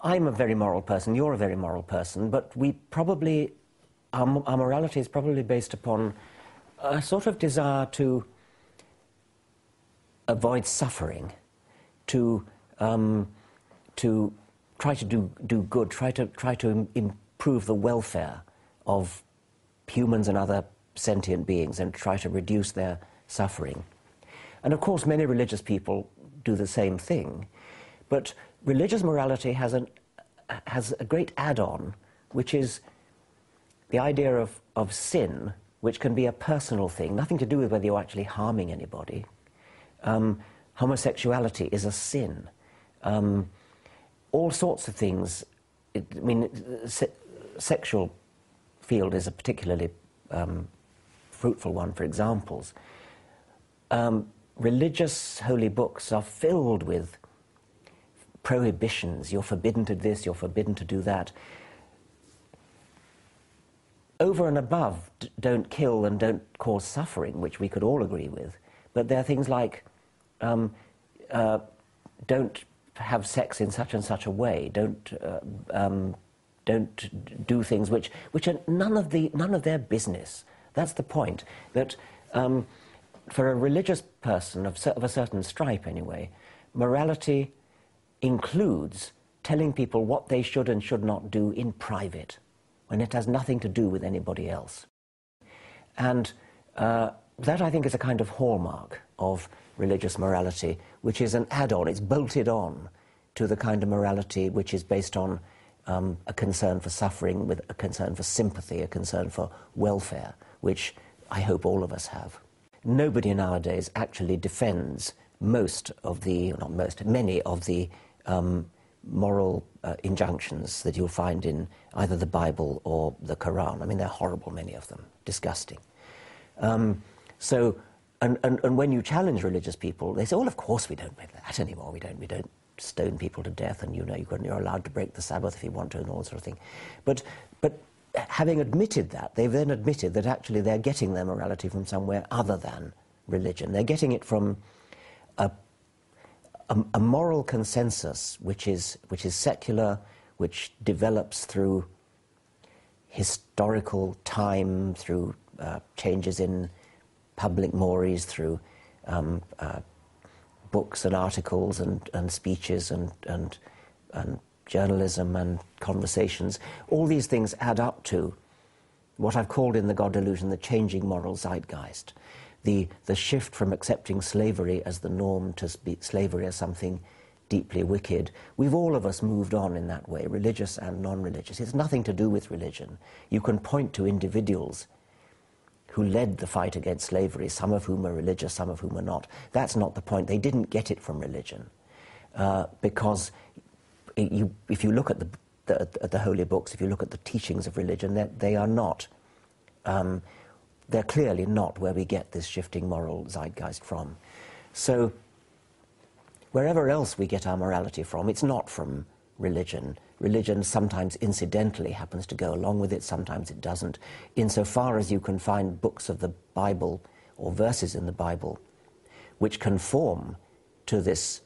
I'm a very moral person, you're a very moral person, but we probably, our morality is probably based upon a sort of desire to avoid suffering, to try to do good, try to improve the welfare of humans and other sentient beings and try to reduce their suffering. And of course many religious people do the same thing, but religious morality has a great add-on, which is the idea of sin, which can be a personal thing, nothing to do with whether you're actually harming anybody. Homosexuality is a sin. All sorts of things. I mean, sexual field is a particularly fruitful one for examples. Religious holy books are filled with prohibitions. You're forbidden to this, you're forbidden to do that. Over and above, don't kill and don't cause suffering, which we could all agree with. But there are things like don't have sex in such and such a way. Don't do things which are none of their business. That's the point. That for a religious person of a certain stripe, anyway, morality includes telling people what they should and should not do in private, when it has nothing to do with anybody else. And that, I think, is a kind of hallmark of religious morality, which is an add-on. It's bolted on to the kind of morality which is based on a concern for suffering, with a concern for sympathy, a concern for welfare, which I hope all of us have. Nobody nowadays actually defends most of the, not most, many of the moral injunctions that you'll find in either the Bible or the Quran. I mean, they're horrible, many of them, disgusting. And when you challenge religious people, they say, well, of course we don't do that anymore. We don't stone people to death, and you're allowed to break the Sabbath if you want to, and all that sort of thing. But having admitted that, they've then admitted that actually they're getting their morality from somewhere other than religion. They're getting it from a moral consensus which is secular, which develops through historical time, through changes in public mores, through books and articles and speeches and journalism and conversations. All these things add up to what I've called in The God Delusion the changing moral zeitgeist, the shift from accepting slavery as the norm to slavery as something deeply wicked. We've all of us moved on in that way, religious and non-religious. It's nothing to do with religion. You can point to individuals who led the fight against slavery, some of whom are religious, some of whom are not. That's not the point. They didn't get it from religion. Because if you look at the holy books, if you look at the teachings of religion, they are not, they're clearly not where we get this shifting moral zeitgeist from. So wherever else we get our morality from, it's not from religion. Religion sometimes incidentally happens to go along with it, sometimes it doesn't. Insofar as you can find books of the Bible or verses in the Bible which conform to this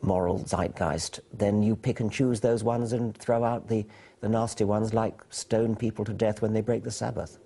moral zeitgeist, then you pick and choose those ones and throw out the nasty ones, like stone people to death when they break the Sabbath.